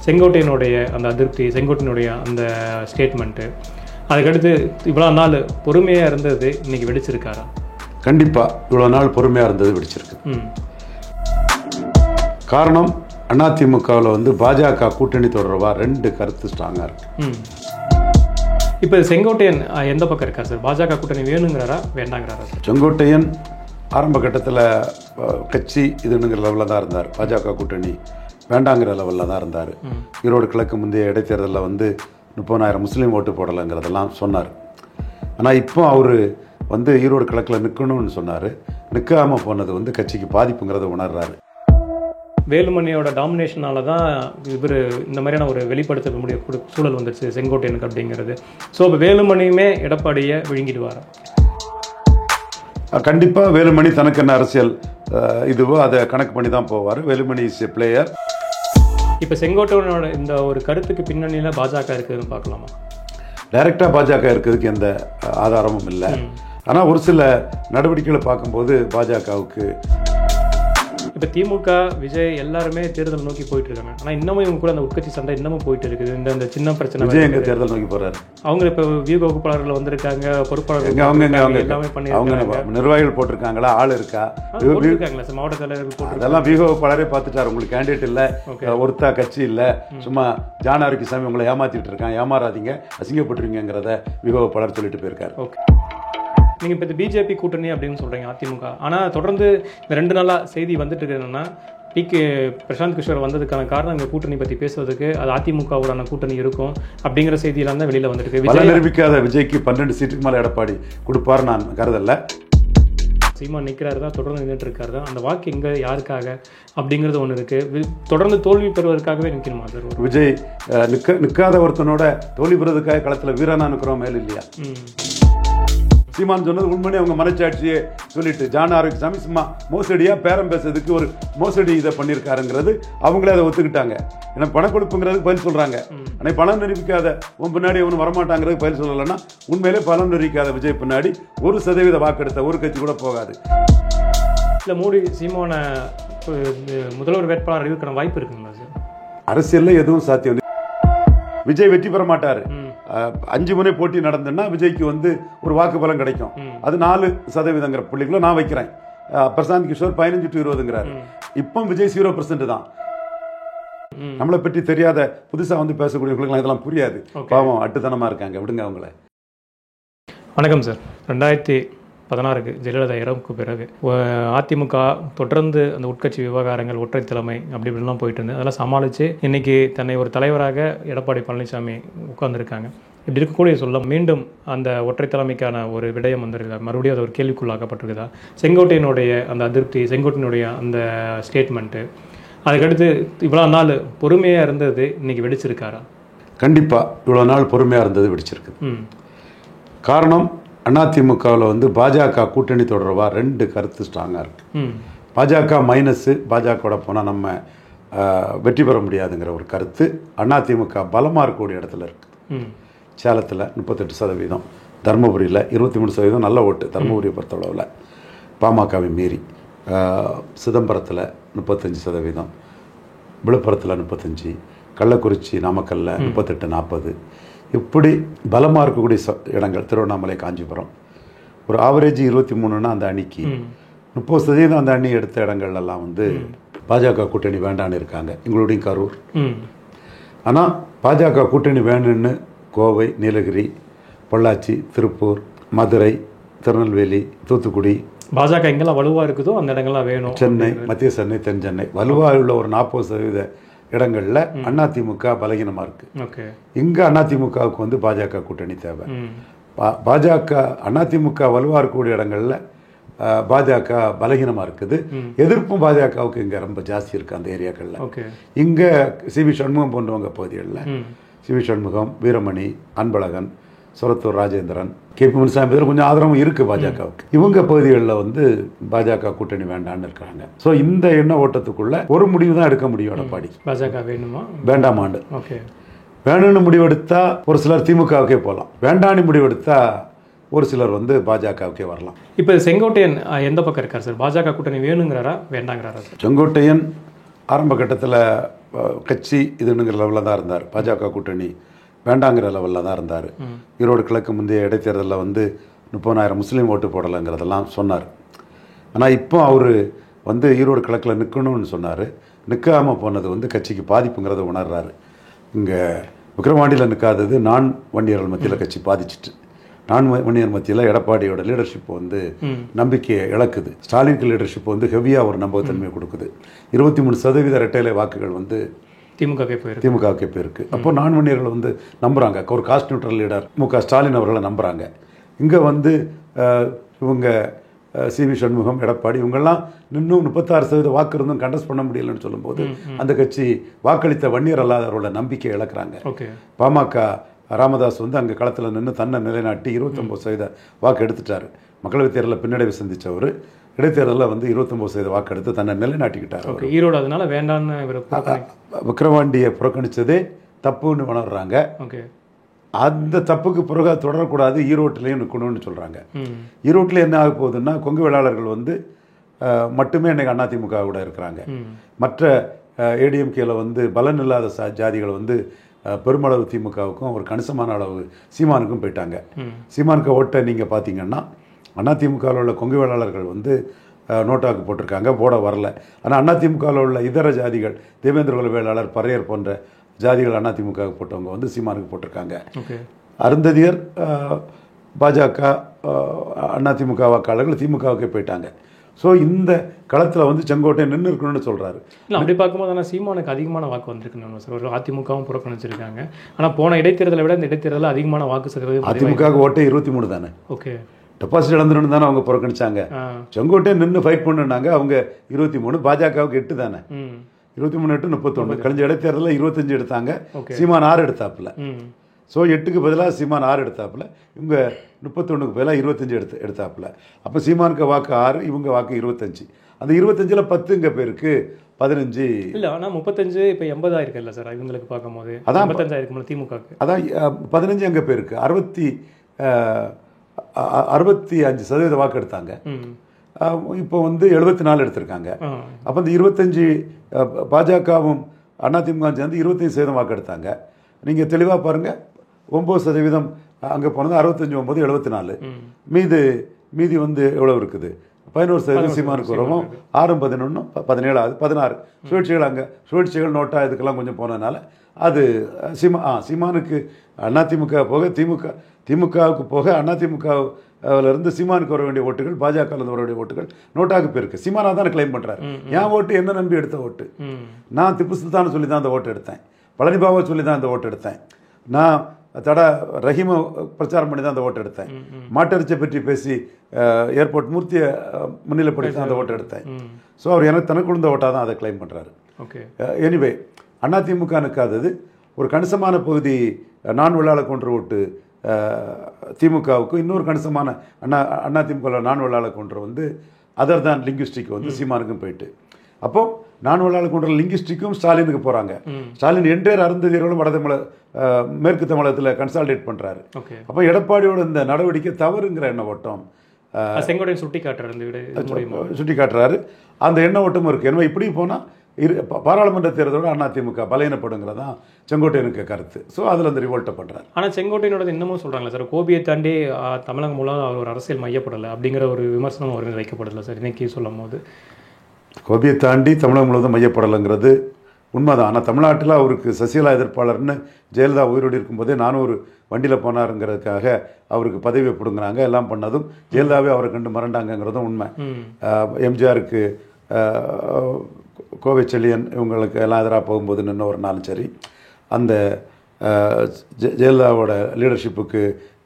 செங்கோட்டையனுடைய அந்த அதிருப்தி, செங்கோட்டையனுடைய அந்த ஸ்டேட்மெண்ட்டு, அதுக்கடுத்து இவ்வளோ நாள் பொறுமையாக இருந்தது இன்னைக்கு வெடிச்சிருக்காரா? கண்டிப்பாக இவ்வளோ நாள் பொறுமையாக இருந்தது வெடிச்சிருக்கு. காரணம், அதிமுகவில் வந்து பாஜக கூட்டணி தொடர்பாக 2 கருத்து ஸ்ட்ராங்காக இருக்கு. இப்போ செங்கோட்டையன் எந்த பக்கம் இருக்கார் சார்? பாஜக கூட்டணி வேணுங்கிறாரா வேண்டாங்கிறாரா சார்? செங்கோட்டையன் ஆரம்ப கட்டத்தில் கட்சி இதுங்கிற லெவலில் தான் இருந்தார். பாஜக கூட்டணி வேண்டாங்கிற லெவலில் தான் இருந்தார். ஈரோடு கிழக்கு முந்தைய இடைத்தேர்தலில் வந்து 30,000 முஸ்லீம் ஓட்டு போடலைங்கிறதெல்லாம் சொன்னார். ஆனால் இப்போ அவர் வந்து ஈரோடு கிழக்கில் நிற்கணும்னு சொன்னார். நிற்காமல் போனது வந்து கட்சிக்கு பாதிப்புங்கிறத உணர்றாரு. வேலுமணியோட டாமினேஷனால தான் இவர் இந்த மாதிரியான ஒரு வெளிப்படுத்த முடிய சூழல் வந்துடுச்சு செங்கோட்டையனுக்கு அப்படிங்கிறது. ஸோ இப்போ வேலுமணியுமே எடப்பாடியை விழுங்கிடுவார். கண்டிப்பாக வேலுமணி தனக்கு என்ன அரசியல் இதுவோ அதை கணக்கு பண்ணி தான் போவார். Velumani is a player. இப்போ செங்கோட்டையனோட இந்த ஒரு கருத்துக்கு பின்னணியில் பாஜக இருக்குதுன்னு பார்க்கலாமா? டைரெக்டாக பாஜக இருக்கிறதுக்கு எந்த ஆதாரமும் இல்லை. ஆனால் ஒரு சில நடவடிக்கைகளை பார்க்கும்போது பாஜகவுக்கு இப்போ திமுக, விஜய் எல்லாருமே தேர்தல் நோக்கி போயிட்டு இருக்காங்க. ஆனால் இன்னமும் இவங்க கூட அந்த உட்கட்சி சண்டை இன்னமும் போயிட்டு இருக்குது. இந்த சின்ன பிரச்சனை. விஜய் எங்க தேர்தல் நோக்கி போறாரு? அவங்க இப்போ வியூக வகுப்பாளர்கள் வந்திருக்காங்க, பொறுப்பாளர்கள் எல்லாமே பண்ணிருக்காங்க. நிர்வாகிகள் போட்டிருக்காங்களா? ஆள் இருக்கா? போட்டிருக்காங்களா சார்? மாவட்ட தலைவர்கள் போட்டு அதெல்லாம் வியூக வகுப்பாளரே பார்த்துட்டாரு. உங்களுக்கு கேண்டிடேட் இல்லை, ஒருத்தா கட்சி இல்லை, சும்மா ஜான் ஆரோக்கியசாமி உங்களை ஏமாத்திட்டு இருக்காங்க, ஏமாறாதீங்க, அசிங்கப்பட்டுருங்கிறத வியூக வகுப்பாளர் சொல்லிட்டு போயிருக்காரு. ஓகே, நீங்கள் இப்போ இந்த பிஜேபி கூட்டணி அப்படின்னு சொல்கிறீங்க அதிமுக. ஆனால் தொடர்ந்து இந்த 2 நாளாக செய்தி வந்துட்டு இருக்கு என்னென்னா, பிரசாந்த் கிஷோர் வந்ததுக்கான காரணம் இந்த கூட்டணி பற்றி பேசுவதுக்கு அது அதிமுகவுடான கூட்டணி இருக்கும் அப்படிங்கிற செய்தியெல்லாம் தான் வெளியில் வந்துட்டு இருக்கு. விஜய் நிரூபிக்காத விஜய்க்கு 12 சீட்டுக்கு மேலே எடப்பாடி கொடுப்பார் நான் கருதல. சீமான் நிற்கிறாரு தான், தொடர்ந்து நின்றுட்டு இருக்காரு தான். அந்த வாக்கு எங்கே யாருக்காக அப்படிங்கிறது ஒன்று இருக்குது. தொடர்ந்து தோல்வி பெறுவதற்காகவே நிற்கணுமா சார்? விஜய் நிற்காத ஒருத்தனோட தோல்வி பெறுவதற்காக களத்தில் வீரனா நிற்கிறோம் மேல் இல்லையா? சீமான் சொன்னது உண்மையே அவங்க மனச்சாட்சியே சொல்லிட்டு ஜான் ஆரோக்கியசாமி சும்மா மோசடியா பேரம் பேசுறதுக்கு ஒரு மோசடி இதை பண்ணியிருக்காருங்கிறது அவங்களே அதை ஒத்துக்கிட்டாங்க. ஏன்னா பண கொடுப்புங்கிறதுக்கு பதில் சொல்றாங்க. ஆனால் பணம் நிரூபிக்காத உன் பின்னாடி ஒன்றும் வரமாட்டாங்கிறது பதில் சொல்லலைன்னா உண்மையிலே பணம் நிரூபிக்காத விஜய் பின்னாடி 1% வாக்கெடுத்த ஒரு கட்சி கூட போகாது. இல்லை மோடி சீமான முதல்வர் வேட்பாளர் அறிவிக்கிற வாய்ப்பு இருக்குங்களா சார்? அரசியல்ல எதுவும் சாத்தியம். விஜய் வெற்றி பெற மாட்டாரு. 5 முறை போட்டி நடந்ததுன்னா விஜய்க்கு வந்து ஒரு வாக்கு பலம் கிடைக்கும். அது 4% புள்ளிகளை நான் வைக்கிறேன். பிரசாந்த் கிஷோர் 15 to 20ங்கிறாரு. இப்போ விஜய் 0% தான். நம்மளை பற்றி தெரியாத புதுசா வந்து பேசக்கூடியவங்களுக்கு இதெல்லாம் புரியாது. பாவம் அட்டுத்தனமா இருக்காங்க, விடுங்க அவங்கள. வணக்கம் சார். 2016 ஜெயலலிதா இறப்புக்கு பிறகு அதிமுக தொடர்ந்து அந்த உட்கட்சி விவகாரங்கள், ஒற்றை தலைமை அப்படி இப்படிலாம் போயிட்டு இருந்து அதெல்லாம் சமாளித்து இன்னைக்கு தன்னை ஒரு தலைவராக எடப்பாடி பழனிசாமி உட்கார்ந்துருக்காங்க. இப்படி இருக்கக்கூடிய சொல்ல மீண்டும் அந்த ஒற்றை தலைமைக்கான ஒரு விடயம் வந்திருக்குதா? மறுபடியும் அது ஒரு கேள்விக்குள்ளாக்கப்பட்டிருக்குதா? செங்கோட்டையனுடைய அந்த அதிருப்தி, செங்கோட்டையனுடைய அந்த ஸ்டேட்மெண்ட்டு, அதுக்கடுத்து இவ்வளோ நாள் பொறுமையாக இருந்தது இன்னைக்கு வெடிச்சிருக்காரா? கண்டிப்பாக இவ்வளோ நாள் பொறுமையாக இருந்தது வெடிச்சிருக்கு. காரணம், அதிமுகவில் வந்து பாஜக கூட்டணி தொடர்பாக 2 கருத்து ஸ்ட்ராங்காக இருக்கு. பாஜக மைனஸு, பாஜகவோட போனால் நம்ம வெற்றி பெற முடியாதுங்கிற ஒரு கருத்து அதிமுக பலமாக இருக்கக்கூடிய இடத்துல இருக்கு. சேலத்தில் 38%, தருமபுரியில் 23% நல்ல ஓட்டு தருமபுரியை பொறுத்தளவில் பாமகவை மீறி, சிதம்பரத்தில் 35%, விழுப்புரத்தில் 35%, கள்ளக்குறிச்சி நாமக்கல்ல 38-40, இப்படி பலமாக இருக்கக்கூடிய இடங்கள் திருவண்ணாமலை, காஞ்சிபுரம். ஒரு ஆவரேஜ் 23ன்னா அந்த அணிக்கு 30% அந்த அணி எடுத்த இடங்கள்லாம் வந்து பாஜக கூட்டணி வேண்டான்னு இருக்காங்க, இங்களுடைய கரூர். ஆனால் பாஜக கூட்டணி வேணும்னு கோவை, நீலகிரி, பொள்ளாச்சி, திருப்பூர், மதுரை, திருநெல்வேலி, தூத்துக்குடி, பாஜக எங்கெல்லாம் வலுவாக இருக்குதோ அந்த இடங்கள்லாம் வேணும். சென்னை, மத்திய சென்னை, தென் சென்னை வலுவாக உள்ள ஒரு 40% இடங்களில் அதிமுக பலகீனமாக இருக்குது. இங்கே அதிமுகவுக்கு வந்து பாஜக கூட்டணி தேவை. அதிமுக வலுவாக இருக்கக்கூடிய இடங்களில் பாஜக பலகீனமாக இருக்குது. எதிர்ப்பும் பாஜகவுக்கு இங்கே ரொம்ப ஜாஸ்தி இருக்குது அந்த ஏரியாக்களில். இங்கே சிவி சண்முகம் போன்றவங்க பகுதிகளில் சிவி சண்முகம், வீரமணி, அன்பழகன், சொரத்தூர் ராஜேந்திரன், கேபி முனுசாமி பேர் கொஞ்சம் ஆதரவும் இருக்குது பாஜகவுக்கு. இவங்க பகுதிகளில் வந்து பாஜக கூட்டணி வேண்டான்னு இருக்காங்க. ஸோ இந்த எண்ண ஓட்டத்துக்குள்ள ஒரு முடிவு தான் எடுக்க முடியும் எடப்பாடி. பாஜக வேணுமா வேண்டாமாண்டு. வேணும்னு முடிவெடுத்தா ஒரு சிலர் திமுகவுக்கே போகலாம், வேண்டான்னு முடிவெடுத்தா ஒரு சிலர் வந்து பாஜகவுக்கே வரலாம். இப்போ செங்கோட்டையன் எந்த பக்கம் இருக்கார் சார்? பாஜக கூட்டணி வேணுங்கிறாரா வேண்டாங்கிறாரா சார்? செங்கோட்டையன் ஆரம்ப கட்டத்தில் கட்சி இதுங்கிற லெவலில் தான் இருந்தார். பாஜக கூட்டணி வேண்டாங்கிற லெவலில் தான் இருந்தார். ஈரோடு கிழக்கு முந்தைய இடைத்தேர்தலில் வந்து 30,000 முஸ்லீம் ஓட்டு போடலைங்கிறதெல்லாம் சொன்னார். ஆனால் இப்போ அவர் வந்து ஈரோடு கிழக்கில் நிற்கணும்னு சொன்னார். நிற்காமல் போனது வந்து கட்சிக்கு பாதிப்புங்கிறத உணர்றாரு. இங்கே விக்கிரவாண்டியில் நிற்காதது நான் வன்னியர்கள் மத்தியில் கட்சி பாதிச்சிட்டு, நான் வன்னியர் மத்தியில் எடப்பாடியோட லீடர்ஷிப் வந்து நம்பிக்கையை இழக்குது. ஸ்டாலினுக்கு லீடர்ஷிப் வந்து ஹெவியாக ஒரு நம்பகத்தன்மையை கொடுக்குது. 23% இரட்டையிலை வாக்குகள் வந்து திமுகவுக்கே போயிருக்கு. அப்போ நான் வன்னியர்கள் வந்து நம்புகிறாங்க, ஒரு காஸ்ட் நியூட்ரல் லீடர் ஸ்டாலின் அவர்களை நம்புகிறாங்க. இங்கே வந்து இவங்க சிவி சண்முகம், எடப்பாடி இவங்கெல்லாம் இன்னும் 36% வாக்கு இருந்தும் கண்டஸ்ட் பண்ண முடியலன்னு சொல்லும்போது அந்த கட்சி வாக்களித்த வன்னியர் அல்லாதவரோட நம்பிக்கை இழக்கிறாங்க. பாமக ராமதாஸ் வந்து அங்கே களத்தில் நின்று தன்னை நிலைநாட்டி 29% வாக்கு எடுத்துட்டார். மக்களவைத் தேர்தலில் பின்னடைவு சந்தித்தவர் இடைத்தேர்தலில் வந்து 29% வாக்கு எடுத்து தன்னை நிலைநாட்டிக்கிட்டார். ஈரோடு அதனால வேண்டான்னு விக்கிரவாண்டியை புறக்கணித்ததே தப்புன்னு உணர்றாங்க. அந்த தப்புக்கு பிறகு தொடரக்கூடாது, ஈரோட்டிலையும் நிற்கணும்னு சொல்கிறாங்க. ஈரோட்டில் என்ன ஆக போகுதுன்னா, கொங்கு வேளாளர்கள் வந்து மட்டுமே இன்றைக்கி அதிமுக கூட இருக்கிறாங்க. மற்ற ஏடிஎம்கேல வந்து பலன் இல்லாத ஜாதிகள் வந்து பெருமளவு திமுகவுக்கும் ஒரு கணிசமான அளவு சீமானுக்கும் போயிட்டாங்க. சீமானுக்கு ஓட்டை நீங்கள் பார்த்தீங்கன்னா அதிமுகவில் உள்ள கொங்கு வேளாளர்கள் வந்து நோட்டாக்கு போட்டிருக்காங்க, போட வரல. ஆனால் அதிமுகவில் உள்ள இதர ஜாதிகள், தேவேந்திர குல வேளாளர், பறையர் போன்ற ஜாதிகள் அதிமுக போட்டவங்க வந்து சீமானுக்கு போட்டிருக்காங்க. அருந்ததியர் பாஜக அதிமுக வாக்காளர்கள் திமுகவுக்கே போயிட்டாங்க. ஸோ இந்த களத்தில் வந்து செங்கோட்டையன் நின்று இருக்கணும்னு சொல்கிறாரு. இல்லை, அப்படி பார்க்கும்போது ஆனால் சீமானுக்கு அதிகமான வாக்கு வந்திருக்குன்னு சார். ஒரு அதிமுகவும் புறக்கணிச்சிருக்காங்க. ஆனால் போன இடைத்தேர்தலை விட இந்த இடைத்தேர்தலில் அதிகமான வாக்கு சதவீதம். அதிமுக ஓட்டே 23 தானே. டெபாசிட் இழந்துடும் தானே அவங்க புறக்கணிச்சாங்க. செங்கோட்டையன் நின்று ஃபைட் பண்ணுனாங்க. அவங்க 23, பாஜகவுக்கு 8 தானே. 23 8 31. கழிஞ்ச இடைத்தேர்தலில் 25 எடுத்தாங்க. சீமான் 6 எடுத்தாப்புல. ஸோ 8க்கு பதிலாக சீமான் 6 எடுத்தாப்புல. இவங்க 31க்கு பதிலாக 25 எடுத்தாப்புல. அப்போ சீமானுக்கு வாக்கு 6, இவங்க வாக்கு 25. அந்த 25ல் 10 இங்கே பேருக்கு 15 இல்லை. ஆனால் 35 இப்போ 80 ஆயிருக்குல்ல சார் இவங்களுக்கு பார்க்கும்போது. அதான் 55 ஆயிருக்கும்ல திமுகவுக்கு. அதான் 15 அங்கே பேருக்கு 65% வாக்கு எடுத்தாங்க. இப்போ வந்து 74 எடுத்திருக்காங்க. அப்போ இந்த 25 பாஜகவும் அதிமுக சேர்ந்து 25% வாக்கு எடுத்தாங்க. நீங்கள் தெளிவாக பாருங்கள், 9% அங்கே போனது 65 9 74. மீதி வந்து எவ்வளோ இருக்குது? 11% சீமானுக்கு வரவும் 6 11 17 16 சுழற்சிகள். அங்கே சுழற்சிகள் நோட்டா இதுக்கெல்லாம் கொஞ்சம் போனதுனால அது சீமானுக்கு அதிமுக போக திமுகவுக்கு போக அதிமுகவிலிருந்து சீமானுக்கு வர வேண்டிய ஓட்டுகள், பாஜகவிலிருந்து வர வேண்டிய ஓட்டுகள் நோட்டாக்கு போயிருக்கு. சீமானா தான் கிளைம் பண்ணுறாரு. என் ஓட்டு என்ன நம்பி எடுத்த ஓட்டு. நான் திப்பு சுல்தான் சொல்லி தான் அந்த ஓட்டு எடுத்தேன். பழனிபாபாவை சொல்லி தான் அந்த ஓட்டு எடுத்தேன். நான் ரஹீமை பிரச்சாரம் பண்ணி தான் அந்த ஓட்டு எடுத்தேன். மாட்டரிச்சை பற்றி பேசி ஏர்போர்ட் மூர்த்தியை முன்னிலைப்படுத்தி தான் அந்த ஓட்டு எடுத்தேன். ஸோ அவர் எனக்கு தனக்கு கொடுத்த ஓட்டாக தான் அதை கிளைம் பண்ணுறாரு. எனிவே அதிமுக நிற்காதது ஒரு கணிசமான பகுதி நான் வெள்ளாள கொன்ற ஓட்டு திமுகவுக்கு, இன்னொரு கணிசமான அதிமுக நான் வெள்ளாள கொன்ற வந்து அதர் தான் லிங்குஸ்டிக் வந்து சீமானுக்கும் போயிட்டு. அப்போ நான் வெள்ளாள கொன்ற லிங்குஸ்டிக்கும் ஸ்டாலினுக்கு போகிறாங்க. ஸ்டாலின் என்டையர் அருந்ததியர்களும் மேற்கு தமிழகத்தில் கன்சால்டேட் பண்ணுறாரு. அப்போ எடப்பாடியோட இந்த நடவடிக்கை தவறுங்கிற எண்ண ஓட்டம் செங்கோட்டையன் சுட்டி காட்டுறாரு. அந்த எண்ண ஓட்டமும் இருக்குது. எனவே இப்படி போனால் பாராளுமன்ற தேர்தலோட அதிமுக பலையினப்படுங்கிறதான் செங்கோட்டையனுக்கு கருத்து. ஸோ அதில் அந்த ரிவோல்ட்டை பண்ணுறாரு. ஆனால் செங்கோட்டையனோட இன்னமும் சொல்கிறாங்களா சார், கோபியை தாண்டி தமிழகம் மூலம் அவர் ஒரு அரசியல் மையப்படலை அப்படிங்கிற ஒரு விமர்சனம் அவர் மீது வைக்கப்படலை சார் இன்னைக்கு சொல்லும் போது. கோபியை தாண்டி தமிழகம் முழுவதும் மையப்படலைங்கிறது உண்மைதான். ஆனால் தமிழ்நாட்டில் அவருக்கு சசிகலா எதிர்ப்பாளர்னு ஜெயலலிதா உயிரோடு இருக்கும்போதே 400 வண்டியில் போனாருங்கிறதுக்காக அவருக்கு பதவியை பிடுங்குறாங்க. எல்லாம் பண்ணதும் ஜெயலலிதாவே அவரை கண்டு மறண்டாங்கிறதும் உண்மை. எம்ஜிஆருக்கு கோவை செல்லியன் இவங்களுக்கு எல்லாம் எதிராக போகும்போது நின்று ஒரு நாளும் சரி, அந்த ஜெயலலிதாவோட லீடர்ஷிப்புக்கு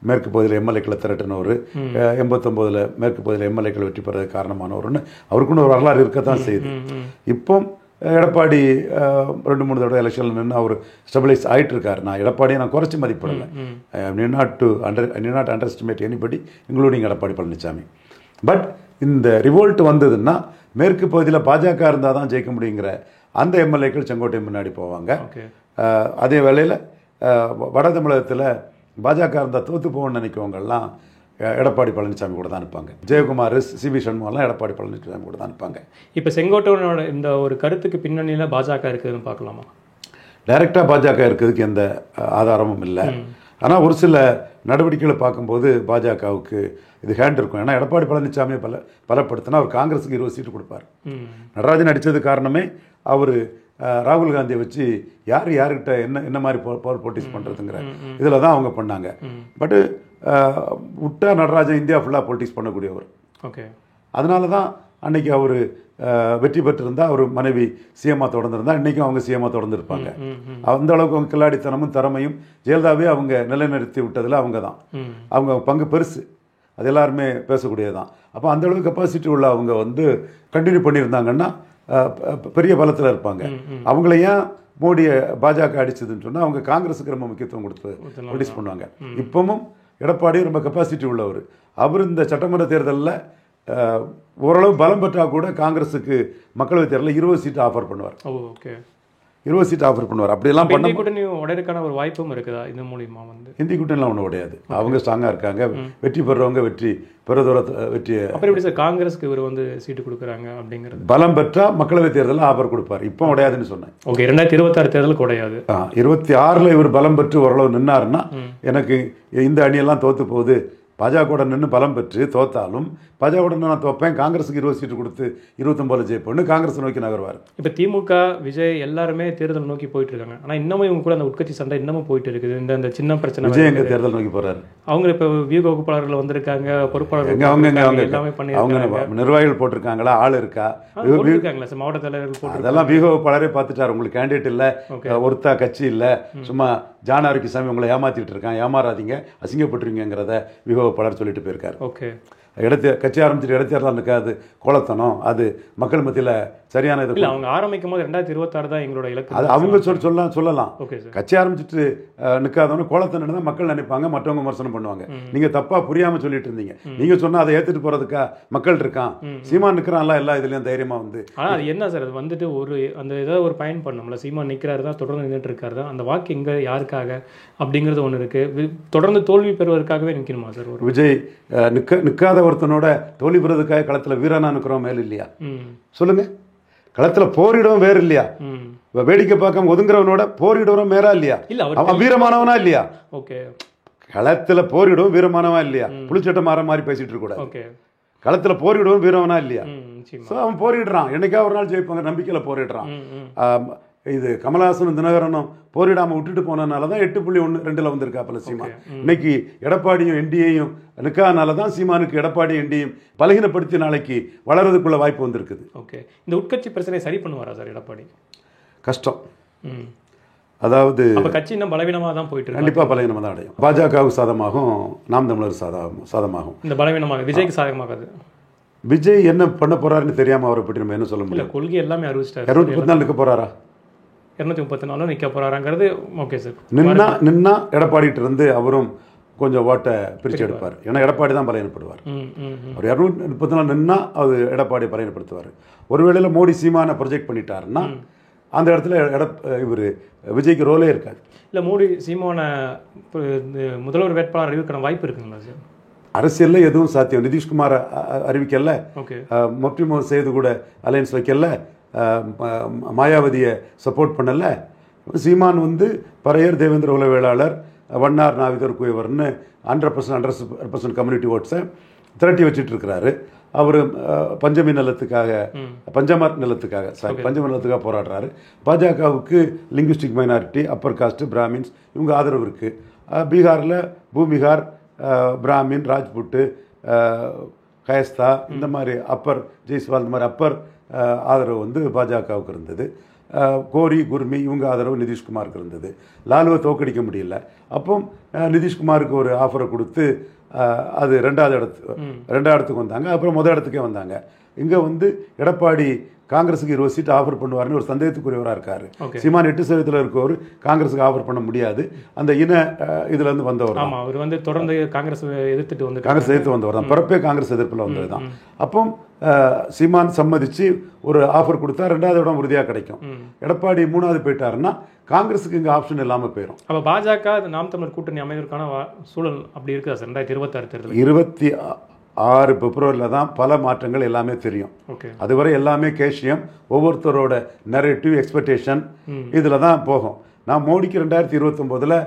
மேற்கு பகுதியில் எம்எல்ஏக்களை திரட்டினவர், 89 மேற்கு பகுதியில் எம்எல்ஏக்கள் வெற்றி பெறதுக்கு காரணமானவர்னு அவருக்குன்னு ஒரு வரலாறு இருக்கத்தான் செய்யுது. இப்போ எடப்பாடி 2-3 தடவை எலெக்ஷனில் நின்று அவர் ஸ்டெபிலைஸ் ஆகிட்டு இருக்காரு. நான் எடப்பாடியை நான் குறைச்சி மதிப்பிடலை. Need not underestimate anybody including Edappadi Palaniswami. But இந்த ரிவோல்ட் வந்ததுன்னா மேற்கு பகுதியில் பாஜக இருந்தால் தான் ஜெயிக்க முடியுங்கிற அந்த எம்எல்ஏக்கள் செங்கோட்டை முன்னாடி போவாங்க. அதே வேளையில் வட தமிழகத்தில் பாஜக இருந்தால் தோற்று போகணும்னு நினைக்கிறவங்கெல்லாம் எடப்பாடி பழனிசாமி கூட தான் இருப்பாங்க. ஜெயக்குமார், சிவி சண்முகம்லாம் எடப்பாடி பழனிசாமி கூட தான் இருப்பாங்க. இப்போ செங்கோட்டையனோட இந்த ஒரு கருத்துக்கு பின்னணியில் பாஜக இருக்குதுன்னு பார்க்கலாமா? டைரெக்டாக பாஜக இருக்கிறதுக்கு எந்த ஆதாரமும் இல்லை. ஆனால் ஒரு சில நடவடிக்கைகளை பார்க்கும்போது பாஜகவுக்கு இது ஹேண்ட் இருக்கும். ஏன்னா எடப்பாடி பழனிசாமியை பலப்படுத்தினா அவர் காங்கிரஸுக்கு 20 சீட்டு கொடுப்பார். நடராஜன் அடித்தது காரணமே அவர் ராகுல் காந்தியை வச்சு யார்கிட்ட என்ன மாதிரி பவர் போட்டிஸ் பண்ணுறதுங்கிற இதில் தான் அவங்க பண்ணாங்க. பட்டு விட்டா நடராஜன் இந்தியா ஃபுல்லாக பொலிட்டிக்ஸ் பண்ணக்கூடியவர். ஓகே, அதனால தான் அன்னைக்கு அவர் வெற்றி பெற்றிருந்தா அவர் மனைவி சிஎம்மா தொடர்ந்துருந்தா இன்றைக்கும் அவங்க சிஎம்மா தொடர்ந்துருப்பாங்க. அந்த அளவுக்கு அவங்க கில்லாடித்தனமும் திறமையும் ஜெயலலிதாவே அவங்க நிலைநிறுத்தி விட்டதில் அவங்க தான், அவங்க பங்கு பெருசு, அது எல்லாருமே பேசக்கூடியது தான். அப்போ அந்த அளவுக்கு கெப்பாசிட்டி உள்ள அவங்க வந்து கண்டினியூ பண்ணியிருந்தாங்கன்னா பெரிய பலத்தில் இருப்பாங்க. அவங்கள ஏன் மோடியை பாஜக அடிச்சதுன்னு சொன்னால் அவங்க காங்கிரஸுக்கு ரொம்ப முக்கியத்துவம் கொடுத்து பொலிட்டிக்ஸ் பண்ணுவாங்க. இப்பவும் எடப்பாடி ரொம்ப கெப்பாசிட்டி உள்ளவர். அவர் இந்த சட்டமன்ற தேர்தலில் ஓரளவு பலம் பெற்றா கூட காங்கிரஸுக்கு மக்களவை தேர்தலில் 20 சீட்டு ஆஃபர் பண்ணுவார். ஓகே, 20 சீட் ஆஃபர் பண்ணுவார். அப்படியெல்லாம் பண்ண கூட்டணி உடையதுக்கான ஒரு வாய்ப்பும் இருக்குதா இது மூலியமா? வந்து இந்தி கூட்டணிலாம் ஒன்றும் உடையாது. அவங்க ஸ்ட்ராங்காக இருக்காங்க. வெற்றி பெறவங்க வெற்றி. அப்புறம் எப்படி சார் காங்கிரஸுக்கு இவர் வந்து சீட்டு கொடுக்குறாங்க அப்படிங்கிறது? பலம் பெற்றா மக்களவை தேர்தலில் ஆஃபர் கொடுப்பார். இப்போ உடையாதுன்னு சொன்னேன். ஓகே, 2026 தேர்தலுக்கு உடையாது. 26 இவர் பலம் பெற்று ஓரளவு நின்னாருன்னா எனக்கு இந்த அணியெல்லாம் தோற்று போகுது, பாஜக நின்று பலம் பெற்று தோத்தாலும் பாஜக நான் தோப்பேன், காங்கிரஸுக்கு 20 சீட்டு கொடுத்து 29 ஜெயிப்போன்னு காங்கிரஸ் நோக்கி நகர்வார். இப்போ திமுக விஜய் எல்லாருமே தேர்தல் நோக்கி போயிட்டு இருக்காங்க. ஆனால் இன்னமும் இவங்க கூட அந்த உட்கட்சி சண்டை இன்னமும் போயிட்டு இருக்குது. இந்த சின்ன பிரச்சனை. விஜய் எங்க தேர்தல் நோக்கி போறாரு? அவங்க இப்போ வியூக வகுப்பாளர்கள் வந்திருக்காங்க, பொறுப்பாளர்கள் எல்லாமே பண்ணி அவங்க நிர்வாகிகள் போட்டிருக்காங்களா, ஆள் இருக்கா, போட்டிருக்காங்களா சார்? மாவட்ட தலைவர்கள் போட்டு அதெல்லாம் வியூக வகுப்பாளரே பார்த்துட்டாரு. உங்களுக்கு கேண்டிடேட் இல்லை, ஒருத்தா கட்சி இல்லை, சும்மா ஜான் ஆரோக்கியசாமி உங்களை ஏமாத்திட்டு இருக்கான், ஏமாறாதீங்க, அசிங்கப்பட்டுருங்கிறத வியூக வகுப்பாளர் சொல்லிட்டு போயிருக்காரு. ஓகே, கட்சி ஆரம்பிச்சுட்டு இடத்தேர்தல் இருக்காது, கோலத்தனம், அது மக்கள் மத்தியில் சரியான இது. அவங்க ஆரம்பிக்கும் போது 2026 தான் எங்களோட இலக்கு. அது அவங்க சொல்லலாம். ஓகே சார், கட்சி ஆரம்பிச்சுட்டு நிற்காதவனு கோலத்தனம் தான் மக்கள் நினைப்பாங்க, மற்றவங்க விமர்சனம் பண்ணுவாங்க. நீங்க தப்பா புரியாம சொல்லிட்டு இருந்தீங்க. நீங்க சொன்னா அதை ஏத்துட்டு போறதுக்கா மக்கள் இருக்கான், சீமான் நிற்கிறான்ல, எல்லா இதுலயும் தைரியமா வந்து. ஆனால் அது என்ன சார், அது வந்துட்டு ஒரு அந்த ஏதாவது ஒரு பயன் பண்ணணும்ல. சீமான் நிற்கிறாரு தான், தொடர்ந்து நின்றுட்டு இருக்காரு தான், அந்த வாக்கு எங்க யாருக்காக அப்படிங்கிறது ஒன்று இருக்கு. தொடர்ந்து தோல்வி பெறுவதற்காகவே நிற்கணுமா சார்? ஒரு விஜய் நிற்காத ஒருத்தனோட தோல்வி பெறுவதற்காக களத்துல வீரனா நிற்கிறோம் மேல் இல்லையா? சொல்லுங்க. களத்துல போரிடவும் வேறு இல்லையா? வேடிக்கை பார்க்க ஒதுங்குறவனோட போரிடவும் வேறா இல்லையா? அவன் வீரமானவனா இல்லையா? ஓகே, களத்துல போரிடவும் வீரமானவன் இல்லையா? புளிச்சட்ட மாற மாதிரி பேசிட்டு இருக்க கூடாது. ஓகே, களத்துல போரிடவும் வீரவனா இல்லையா? அவன் போரிடுறான், என்னைக்கா ஒரு நாள் ஜெயிப்பாங்க நம்பிக்கையில போரிடுறான். இது கமலஹாசனும் தினகரனும் போரிடாம விட்டுட்டு போனதுனால தான் 8.12 வந்திருக்காப்புல சீமான். இன்னைக்கு எடப்பாடியும் என்டிஏயும் நிற்காதனால தான் சீமானுக்கு எடப்பாடி என்டியும் பலகீனப்படுத்தி நாளைக்கு வளர்றதுக்குள்ள வாய்ப்பு வந்திருக்குது. ஓகே, இந்த உட்கட்சி பிரச்சனையை சரி பண்ணுவாரா சார் எடப்பாடி? கஷ்டம். அதாவது கட்சி இன்னும் பலவீனமாக தான் போயிட்டு இருக்கு. கண்டிப்பாக பலவீனமாக தான் அடையும். பாஜகவுக்கு சாதமாகும், நாம் தமிழர் சாதமாகும். இந்த பலவீனமாக விஜய்க்கு சாதகமாகாது. விஜய் என்ன பண்ண போறாருன்னு தெரியாம அவரை பற்றி நம்ம என்ன சொல்ல முடியும்? கொள்கை எல்லாமே அறிவிச்சிட்டாரு. 234 நிற்க போறாரா? 234 நிற்க போறாராங்கிறது ஓகே சார். நின்னா எடப்பாடிட்டு இருந்து அவரும் கொஞ்சம் ஓட்டை பிரித்து எடுப்பார். ஏன்னா எடப்பாடி தான் பலவீனப்படுவார். அவர் 234 நின்னா அது எடப்பாடி பலவீனப்படுத்துவார். ஒருவேளையில் மோடி சீமான ப்ரொஜெக்ட் பண்ணிட்டாருன்னா அந்த இடத்துல இவர் விஜய்க்கு ரோலே இருக்காது. இல்லை, மோடி சீமான முதல்வர் வேட்பாளர் அறிவிக்கிற வாய்ப்பு இருக்குங்களா சார்? அரசியலில் எதுவும் சாத்தியம். நிதிஷ்குமார் அறிவிக்கல, மொப்டி மோகன் செய்து கூட அலையன்ஸ் வைக்கல, மாயாவதியை சப்போர்ட் பண்ணல. சீமான் வந்து பறையர் தேவேந்திர உளவேளாளர் வண்ணார் நாவிதர் குயவர்னு 100% கம்யூனிட்டி ஓட்ஸை திரட்டி வச்சுட்டு இருக்கிறாரு. அவர் பஞ்சமி நிலத்துக்காக போராடுறாரு. பாஜகவுக்கு linguistic minority, upper caste, Brahmins இவங்க ஆதரவு இருக்குது. பீகாரில் பூமிகார், பிராமின், ராஜ்புட்டு, கயஸ்தா இந்த மாதிரி அப்பர், ஜெய்ஸ்வால் இந்த மாதிரி அப்பர் ஆதரவு வந்து பாஜகவுக்கு இருந்தது. கோரி, குர்மி இவங்க ஆதரவு நிதிஷ்குமாருக்கு இருந்தது. லாலுவை தோக்கடிக்க முடியல. அப்போ நிதிஷ்குமாருக்கு ஒரு ஆஃபரை கொடுத்து அது ரெண்டாவது இடத்துக்கு வந்தாங்க. அப்புறம் முதல் இடத்துக்கே வந்தாங்க. இங்கே வந்து எடப்பாடி காங்கிரஸுக்கு 20 சீட் ஆஃபர் பண்ணுவார்னு ஒரு சந்தேகத்துக்குரியவராக இருக்காரு. சீமான் 8% இருக்கவர் காங்கிரஸுக்கு ஆஃபர் பண்ண முடியாது. அந்த இதுலேருந்து வந்தவர் தான். அவர் வந்து தொடர்ந்து காங்கிரஸ் எதிர்த்து வந்தவர் தான். பிறப்பே காங்கிரஸ் எதிர்ப்பில் வந்தது தான். அப்போ சீமான் சம்மதிச்சு ஒரு ஆஃபர் கொடுத்தா 2வது இடம் உறுதியாக கிடைக்கும். எடப்பாடி 3வது போயிட்டாருன்னா காங்கிரஸுக்கு இங்கே ஆப்ஷன் இல்லாமல் போயிடும். அப்போ பாஜக நாம் தமிழர் கூட்டணி அமைவதற்கான சூழல் அப்படி இருக்குதா சார்? 2026 தேர்தல் 26 பிப்ரவரியில் தான் பல மாற்றங்கள் எல்லாமே தெரியும். அதுவரை எல்லாமே கேஷியம், ஒவ்வொருத்தரோட நரேட்டிவ், எக்ஸ்பெக்டேஷன் இதில் தான் போகும். நான் மோடிக்கு 2029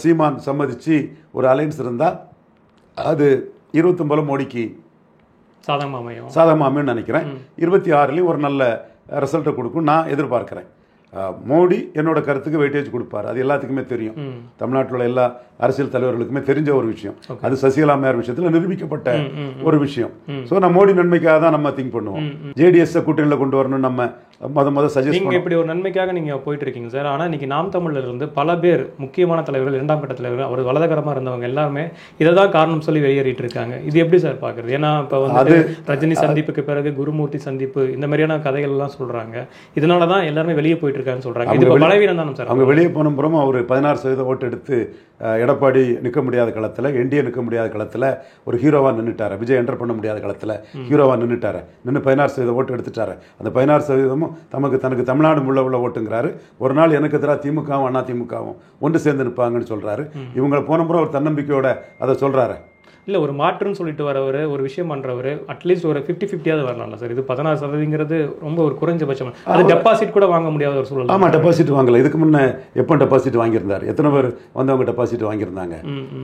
சீமான் சம்மதிச்சு ஒரு அலைன்ஸ் இருந்தால் அது 29 மோடிக்கு சாதகமாக அமையும்னு நினைக்கிறேன். 26 ஒரு நல்ல ரிசல்ட்டை கொடுக்கும் நான் எதிர்பார்க்குறேன். மோடி என்னோட கருத்துக்கு வெயிட்டேஜ் கொடுப்பார், அது எல்லாத்துக்குமே தெரியும். தமிழ்நாட்டில் உள்ள எல்லா அரசியல் தலைவர்களுக்குமே தெரிஞ்ச ஒரு விஷயம். அது சசிகலா அம்மையார் விஷயத்தில் நிரூபிக்கப்பட்ட ஒரு விஷயம். ஸோ நான் மோடி நன்மைக்காக தான் நம்ம திங்க் பண்ணுவோம். ஜேடிஎஸ் கூட்டணியில் கொண்டு வரணும் நம்ம முத சஜஸ்ட் நீங்க இப்படி ஒரு நன்மைக்காக நீங்க போயிட்டு இருக்கீங்க சார். ஆனா இன்னைக்கு நாம் தமிழ்ல இருந்து பல பேர் முக்கியமான தலைவர்கள், இரண்டாம் கட்ட தலைவர்கள், அவர் வலதுகரமா இருந்தவங்க எல்லாருமே இதை தான் காரணம் சொல்லி வெளியேறிட்டு இருக்காங்க. இது எப்படி சார் பாக்குறது? ஏன்னா இப்ப வந்து ரஜினி சந்திப்புக்கு பிறகு குருமூர்த்தி சந்திப்பு இந்த மாதிரியான கதைகள் எல்லாம் சொல்றாங்க. இதனாலதான் எல்லாருமே வெளியே போயிட்டு இருக்காங்கன்னு சொல்றாங்க. இது பலவீனம் தானே சார்? அவங்க வெளியே போன புறமா அவர் 16% ஓட்டு எடுத்து எடப்பாடி நிற்க முடியாத களத்தில், என்டிஏ நிற்க முடியாத களத்தில் ஒரு ஹீரோவா நின்றுட்டாரு. விஜய் என்டர் பண்ண முடியாத களத்தில் ஹீரோவா நின்றுட்டாரு. நின்று 16% ஓட்டு எடுத்துட்டாரு. அந்த 16% தனக்கு தமிழ்நாடு உள்ள ஓட்டுங்கிறாரு. ஒரு நாள் எனக்கு எதிராக திமுகவும் அதிமுகவும் ஒன்று சேர்ந்து நிற்பாங்கன்னு சொல்றாரு. இவங்களை போன முறை ஒரு தன்னம்பிக்கையோட அதை சொல்றாரு. இல்லை, ஒரு மாற்றுன்னு சொல்லிட்டு வரவர், ஒரு விஷயம் பண்ணுறவர், அட்லீஸ்ட் ஒரு 50-50 வரலாம்ல சார்? இது 16% ரொம்ப ஒரு குறைஞ்சபட்சம். அது டெபாசிட் கூட வாங்க முடியாத ஒரு சூழல். ஆமாம், டெபாசிட் வாங்கல. இதுக்கு முன்னே எப்போ டெபாசிட் வாங்கியிருந்தார்? எத்தனை பேர் வந்தவங்க டெபாசிட் வாங்கியிருந்தாங்க?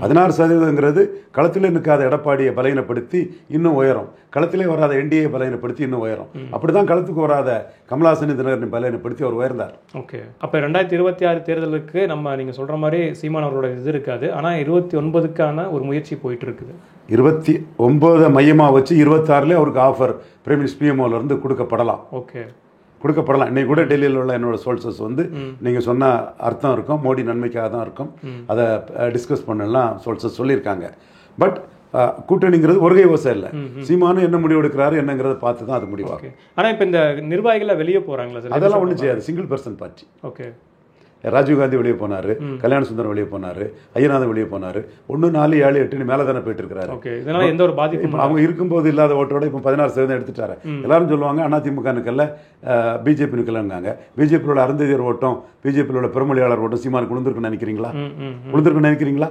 16%ங்கிறது களத்திலே நிற்காத எடப்பாடியை பலகீனப்படுத்தி இன்னும் உயரும், களத்திலே வராத என்டிஏ பலகீனப்படுத்தி இன்னும் உயரும். அப்படிதான் களத்துக்கு வராத கமலஹாசன் தினகரனை பலகீனப்படுத்தி அவர் உயர்ந்தார். ஓகே, அப்போ 2026 தேர்தலுக்கு நம்ம நீங்கள் சொல்கிற மாதிரி சீமான் அவரோட இது இருக்காது. ஆனால் 29க்கான ஒரு முயற்சி போயிட்டு இருக்குது. 29 மையமாக வச்சு 26 அவருக்கு ஆஃபர் பிரைம் மினிஸ்டர் பிஎம்ஓலேருந்து கொடுக்கப்படலாம். ஓகே, கொடுக்கப்படலாம். இன்னைக்கு கூட டெல்லியில் உள்ள என்னோட சோர்சஸ் வந்து நீங்கள் சொன்ன அர்த்தம் இருக்கும், மோடி நன்மைக்காக தான் இருக்கும், அதை டிஸ்கஸ் பண்ணலாம் சோர்சஸ் சொல்லியிருக்காங்க. பட் கூட்டணிங்கிறது ஒருகை விவசாயம் இல்லை. சீமானும் என்ன முடிவு எடுக்கிறாரு என்னங்கிறத பார்த்து தான் அது முடிவாகும். ஆனால் இப்போ இந்த நிர்வாகிகள் வெளியே போகிறாங்களா சார்? அதெல்லாம் ஒன்றும் செய்யாது. Single person party. Okay, Rajiv Gandhi வெளியே போனார், கல்யாண சுந்தரம் வெளியே போனார், ஐயநாதன் வெளியே போனார். 1, 4, 7, 8 மேலே தானே போயிட்டு இருக்காரு. இதனால எந்த ஒரு பாதிப்பும் அவங்க இருக்கும்போது இல்லாத ஓட்டோட இப்போ 16% எடுத்துட்டாரு. எல்லாரும் சொல்லுவாங்க அதிமுக நிற்கல, பிஜேபி நிற்கலங்காங்க. பிஜேபியில் உள்ள அருந்ததியர் ஓட்டம், பிஜேபியில் உள்ள பெருமொழியாளர் ஓட்டம் சீமானுக்கு விழுந்திருக்குன்னு நினைக்கிறீங்களா? விழுந்திருக்குன்னு நினைக்கிறீங்களா?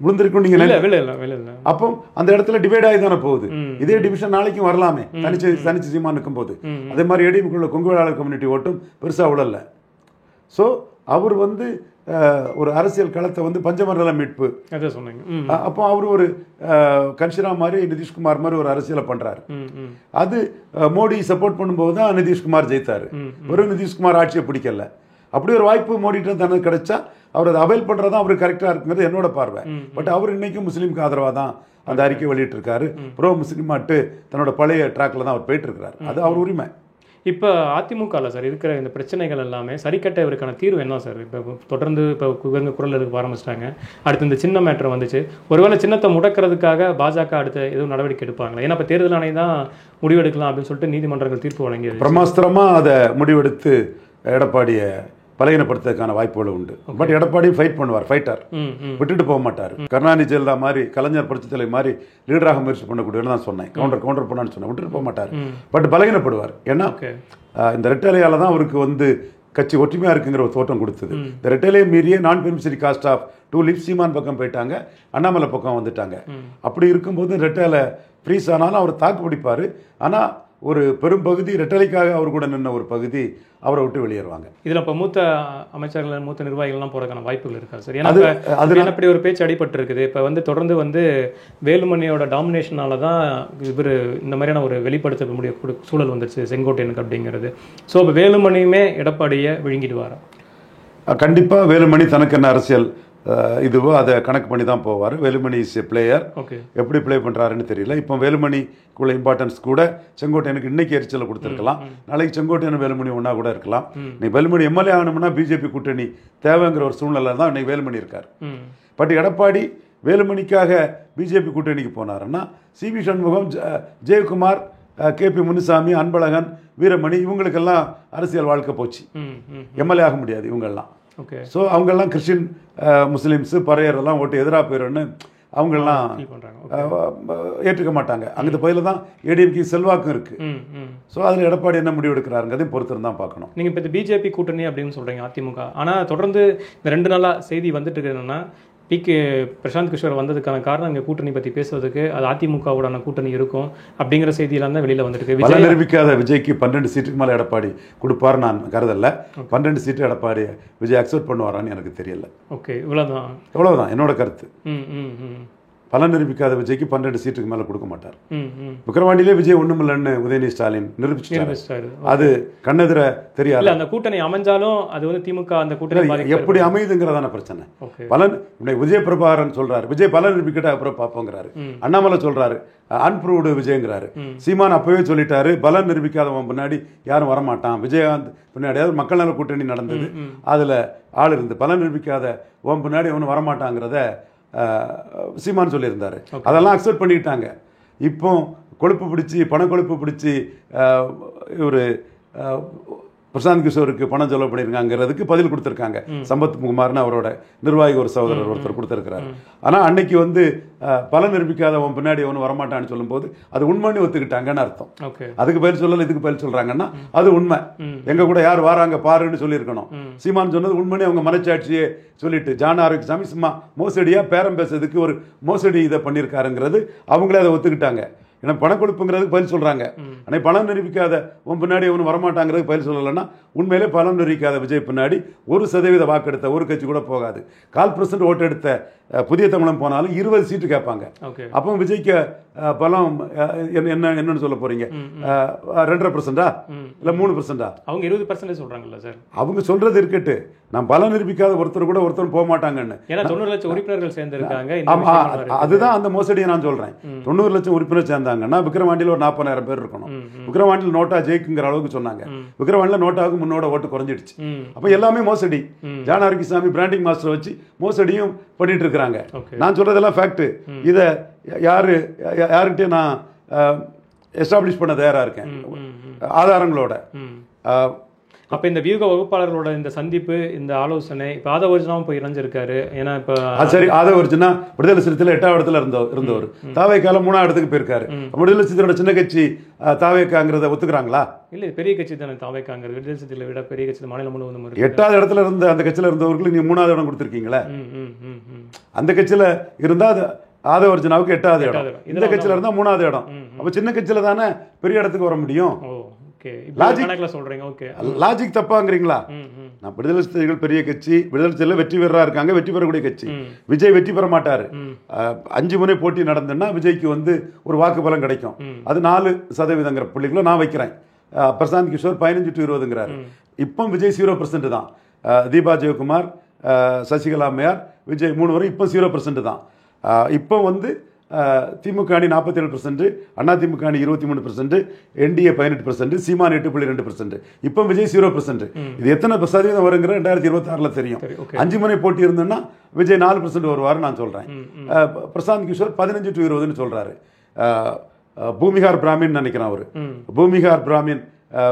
விழுந்திருக்கும் நீங்க. அப்போ அந்த இடத்துல டிவைட் ஆகி தானே போகுது. இதே டிவிஷன் நாளைக்கும் வரலாமே, தனிச்சு சீமான் நிற்கும் போது. அதே மாதிரி ஏடிஎம்குள்ள கொங்கு வேளாளர் கம்யூனிட்டி ஓட்டும் பெருசா விழல. ஸோ அவர் வந்து ஒரு அரசியல் களத்தை வந்து பஞ்சமண்டல மீட்பு சொன்னாங்க. அப்போ அவர் ஒரு கன்ஷிரா மாதிரி, நிதிஷ்குமார் மாதிரி ஒரு அரசியலை பண்றாரு. அது மோடி சப்போர்ட் பண்ணும்போது தான் நிதிஷ்குமார் ஜெயித்தாரு. வெறும் நிதிஷ்குமார் ஆட்சியை பிடிக்கல. அப்படி ஒரு வாய்ப்பு மோடிட்டு தனக்கு கிடைச்சா அவர் அதை அவைல் பண்றதா அவருக்கு கரெக்டா இருக்குங்கிறது என்னோட பார்வை. பட் அவர் இன்னைக்கும் முஸ்லீமுக்கு ஆதரவா தான் அந்த அறிக்கை வெளியிட்டு இருக்காரு. ப்ரோ முஸ்லீமாட்டு தன்னோட பழைய ட்ராக்ல தான் அவர் போயிட்டு இருக்காரு. அது அவர் உரிமை. இப்போ அதிமுகவில் சார் இருக்கிற இந்த பிரச்சனைகள் எல்லாமே சரி கட்ட இவருக்கான தீர்வு என்ன சார்? இப்போ தொடர்ந்து இப்போ இவங்க குரல் எடுக்க ஆரம்பிச்சிட்டாங்க. அடுத்து இந்த சின்ன மேட்டர் வந்துச்சு. ஒருவேளை சின்னத்தை முடக்கிறதுக்காக பாஜக அடுத்த எதுவும் நடவடிக்கை எடுப்பாங்களா? ஏன்னா இப்போ தேர்தல் ஆணையம் தான் முடிவெடுக்கலாம் அப்படின்னு சொல்லிட்டு நீதிமன்றங்கள் தீர்ப்பு வழங்கியது. பிரமாஸ்திரமாக அதை முடிவெடுத்து எடப்பாடியை பலகீனப்படுத்துறதுக்கான வாய்ப்புகள் உண்டு. பட் எடப்பாடி ஃபைட் பண்ணுவார், ஃபைட்டர், விட்டுட்டு போக மாட்டார். கருணாநிதி ஜெயலலிதா மாதிரி, கலைஞர் புரட்சி தலைவர் மாதிரி லீடராக முயற்சி பண்ணக்கூடியன்னு தான் சொன்னேன். கவுண்டர் பண்ணான்னு சொன்னேன். விட்டுட்டு போக மாட்டார், பட் பலகீனப்படுவார். ஏன்னா இந்த ரெட்டலையால தான் அவருக்கு வந்து கட்சி ஒற்றுமையா இருக்குங்கிற ஒரு தோட்டம் கொடுத்தது. இந்த ரெட்டலையை மீறிய நான் பெனிஃபிஷரி காஸ்ட் ஆஃப் 2 லீஃப் சீமான் பக்கம் போயிட்டாங்க, அண்ணாமலை பக்கம் வந்துட்டாங்க. அப்படி இருக்கும்போது ரெட்டலை ஃப்ரீஸ் ஆனாலும் அவர் தாக்கு பிடிப்பார். ஆனால் ஒரு பெரும் பகுதி ரெட்டலைக்காக அவர் கூட நின்ன ஒரு பகுதி அவரை விட்டு வெளியேறுவாங்க. இதில் இப்போ மூத்த அமைச்சர்கள், மூத்த நிர்வாகிகள்லாம் போகிறதுக்கான வாய்ப்புகள் இருக்கா சார்? ஏன்னா அது அப்படி ஒரு பேச்சு அடிபட்டு இருக்குது. இப்போ வந்து தொடர்ந்து வந்து வேலுமணியோட டாமினேஷனால தான் இவர் இந்த மாதிரியான ஒரு வெளிப்படுத்த முடிய சூழல் வந்துருச்சு செங்கோட்டையனுக்கு அப்படிங்கிறது. ஸோ இப்போ வேலுமணியுமே எடப்பாடியை விழுங்கிடுவாரா? கண்டிப்பாக வேலுமணி தனக்கு என்ன அரசியல் இதுவோ அதை கணக்கு பண்ணி தான் போவார். Velumani is a player. எப்படி பிளே பண்ணுறாருன்னு தெரியல. இப்போ வேலுமணிக்குள்ள இம்பார்ட்டன்ஸ் கூட செங்கோட்டையனுக்கு இன்னைக்கு எரிச்சலை கொடுத்துருக்கலாம். நாளைக்கு செங்கோட்டையன் வேலுமணி ஒன்றா கூட இருக்கலாம். நீ வேலுமணி எம்எல்ஏ ஆகணும்னா பிஜேபி கூட்டணி தேவைங்கிற ஒரு சூழ்நிலை தான் இன்னைக்கு வேலுமணி இருக்கார். பட் எடப்பாடி வேலுமணிக்காக பிஜேபி கூட்டணிக்கு போனாருன்னா சிவி சண்முகம், ஜெயக்குமார், கேபி முனுசாமி, அன்பழகன், வீரமணி இவங்களுக்கெல்லாம் அரசியல் வாழ்க்கை போச்சு. எம்எல்ஏ ஆக முடியாது இவங்கெல்லாம். ஸோ அவங்கெல்லாம் கிறிஸ்டின், முஸ்லீம்ஸ், பறையர் எல்லாம் ஓட்டு எதிராக போயிடும்னு அவங்கெல்லாம் ஏற்றுக்க மாட்டாங்க. அந்த பகுதியில் தான் ஏடிஎம்கே செல்வாக்கும் இருக்கு. ஸோ அதில் எடப்பாடி என்ன முடிவு எடுக்கிறாருங்கிறதையும் பொறுத்து தான் பார்க்கணும். நீங்கள் இப்போ இந்த பிஜேபி கூட்டணி அப்படின்னு சொல்கிறீங்க அதிமுக. ஆனால் தொடர்ந்து இந்த 2 நாளாக செய்தி வந்துட்டு இருக்கு என்னன்னா, பிகே பிரசாந்த் கிஷோர் வந்ததுக்கான காரணம் இங்கே கூட்டணி பற்றி பேசுவதுக்கு அது அதிமுகவுடான கூட்டணி இருக்கும் அப்படிங்கிற செய்தியெல்லாம் தான் வெளியில் வந்துருக்கு. பல நிரூபிக்காத விஜய்க்கு 12 சீட்டுக்கு மேலே எடப்பாடி கொடுப்பாரு நான் கருதல. 12 சீட்டு எடப்பாடி விஜய் அக்செப்ட் பண்ணுவாரான்னு எனக்கு தெரியல. ஓகே, இவ்வளோதான் இவ்வளவுதான் என்னோட கருத்து. ம் ம் ம் பல நிரூபிக்காத விஜய்க்கு 12 சீட்டுக்கு மேலே கொடுக்க மாட்டார். விக்கிரவாண்டியிலே விஜய் ஒண்ணுமில்லைன்னு உதயநிதி ஸ்டாலின் நிரூபிச்சிட்டாரு. அது கண்ணெதிர தெரியாது. அந்த கூட்டணி அமைஞ்சாலும் அது வந்து திமுக அந்த கூட்டணி எப்படி அமையுதுங்கிறதான பிரச்சனை. பலன் விஜய் பிரபாகரன் சொல்றாரு, விஜய் பல நிரூபிக்கிட்ட அப்புறம் பார்ப்போங்கிறாரு. அண்ணாமலை சொல்றாரு அன்ப்ரூவ்டு விஜய்ங்கிறாரு. சீமான் அப்பவே சொல்லிட்டாரு பலன் நிரூபிக்காதவன் பின்னாடி யாரும் வரமாட்டான். விஜயகாந்த் பின்னாடியாவது மக்கள் நல கூட்டணி நடந்தது, அதுல ஆள் இருந்து பலன் நிரூபிக்காத உன் பின்னாடி ஒன்றும் வரமாட்டாங்கிறத சீமான் சொல்லியிருந்தாரு. அதெல்லாம் அக்செப்ட் பண்ணிக்கிட்டாங்க. இப்போ கொழுப்பு பிடிச்சி பணக்கொழுப்பு பிடிச்சி ஒரு பிரசாந்த் கிஷோருக்கு பணம் செலவு பண்ணியிருக்காங்கிறதுக்கு பதில் கொடுத்துருக்காங்க. சம்பத் குமார்னு அவரோட நிர்வாகி ஒரு சகோதரர் ஒருத்தர் கொடுத்துருக்கிறாரு. ஆனால் அன்னைக்கு வந்து பல நிரூபிக்காதவன் பின்னாடி ஒன்று வரமாட்டான்னு சொல்லும்போது அது உண்மைன்னு ஒத்துக்கிட்டாங்கன்னு அர்த்தம். அதுக்கு பதில் சொல்லலை, இதுக்கு பதில் சொல்றாங்கன்னா அது உண்மை. எங்க கூட யார் வராங்க பாருன்னு சொல்லியிருக்கணும். சீமான் சொன்னது உண்மைன்னு அவங்க மனச்சாட்சியே சொல்லிட்டு ஜான் ஆரோக்கியசாமி சும்மா மோசடியா பேரம் பேசுறதுக்கு ஒரு மோசடி இதை பண்ணியிருக்காருங்கிறது அவங்களே அதை ஒத்துக்கிட்டாங்க. ஏன்னா பணக்கொடுப்புங்கிறதுக்கு பதில் சொல்றாங்க. ஆனால் பணம் நிரூபிக்காத உன் பின்னாடி ஒன்றும் வரமாட்டாங்கிறதுக்கு பதில் சொல்லலைன்னா உண்மையிலே பணம் நிரூபிக்காத விஜய் பின்னாடி 1% வாக்கெடுத்த ஒரு கட்சி கூட போகாது. 4% ஓட்டு எடுத்த புதிய தமிழம் போனாலும் 20 சீட்டு கேட்பாங்க. அப்போ விஜய்க்கு பலம் என்னன்னு சொல்ல போறீங்க? 2.5%-ஆ இல்லை 3%-ஆ? அவங்க 20% சொல்றாங்கல்ல சார். அவங்க சொல்றது இருக்கட்டு, நான் பலம் நிரூபிக்காத ஒருத்தர் கூட ஒருத்தர் போக மாட்டாங்கன்னு. 90 லட்சம் உறுப்பினர்கள் சேர்ந்திருக்காங்க. அதுதான் அந்த மோசடியை நான் சொல்றேன். 90 லட்சம் உறுப்பினர் சேர்ந்தாங்கன்னா விக்கிரவாண்டியில் ஒரு 40,000 பேர் இருக்கணும். விக்கிரவாண்டியில் நோட்டா ஜெயிக்குங்கிற அளவுக்கு சொன்னாங்க. விக்கிரவாண்டியில் நோட்டாவுக்கு முன்னோட ஓட்டு குறைஞ்சிடுச்சு. அப்ப எல்லாமே மோசடி. ஜான் ஆரோக்கியசாமி பிராண்டிங் மாஸ்டர் வச்சு மோசடியும் பண்ணிட்டு இருக்கிறாங்க. நான் சொல்றதெல்லாம் ஃபேக்ட். இத யாருக்கிட்டே நான் எஸ்டாப்ளிஷ் பண்ண தயாரா இருக்கேன் ஆதாரங்களோட. அப்ப இந்த வியூக வகுப்பாளர்களோட இந்த சந்திப்பு, இந்த ஆலோசனை இப்ப ஆதவர்ஜனாவும் போய் இணைஞ்சிருக்காரு. ஏன்னா இப்ப சரி, ஆதவர்ஜனா விடுதலை சிறுத்தையில 8வது இடத்துல இருந்தவர் தாவேக்கால 3வது இடத்துக்கு போயிருக்காரு. விடுதலை சிறுத்தையோட சின்ன கட்சி தாவேக்காங்கிறத ஒத்துக்கிறாங்களா? இல்ல, பெரிய கட்சி தானே தாவேக்காங்கிறது. விடுதலை சிறுத்தைகளை விட பெரிய கட்சி மாநிலம் முழுவதும். 8வது இடத்துல இருந்த அந்த கட்சியில இருந்தவர்களுக்கு நீங்க 3வது இடம் கொடுத்துருக்கீங்களே. அந்த கட்சியில இருந்தா ஆதவர்ஜனாவுக்கு 8வது இடம், இந்த கட்சியில இருந்தா 3வது இடம். அப்ப சின்ன கட்சியில தானே பெரிய இடத்துக்கு வர முடியும். லாஜிக் தப்பாங்கிறீங்களா? நான் விடுதலை சிறுத்தைகள் பெரிய கட்சி, விடுதலை சிறுத்தைகள் வெற்றி பெறா இருக்காங்க, வெற்றி பெறக்கூடிய கட்சி. விஜய் வெற்றி பெற மாட்டாரு. 5 முறை போட்டி நடந்ததுன்னா விஜய்க்கு வந்து ஒரு வாக்கு பலம் கிடைக்கும். அது 4% புள்ளிக்குள்ள நான் வைக்கிறேன். பிரசாந்த் கிஷோர் 15 to 20ங்கிறாரு. இப்போ விஜய் 0% தான். தீபா ஜெயக்குமார், சசிகலா அம்மையார், விஜய் 3 வரை இப்போ 0% தான். இப்போ வந்து திமுக அணி 47%, அதிமுக அணி 23%, என்டிஏ 18%, சீமான் 8.2%. இப்போ விஜய் 0%. இது எத்தனை சதவீதம் வருங்கிற 2026 தெரியும். 5 முறை போட்டி இருந்ததுன்னா விஜய் 4% வருவார் நான் சொல்றேன். பிரசாந்த் கிஷோர் 15 to 20ன்னு சொல்றாரு. பூமிகார் பிராமின் நினைக்கிறேன் அவரு. பூமிகார் பிராமின்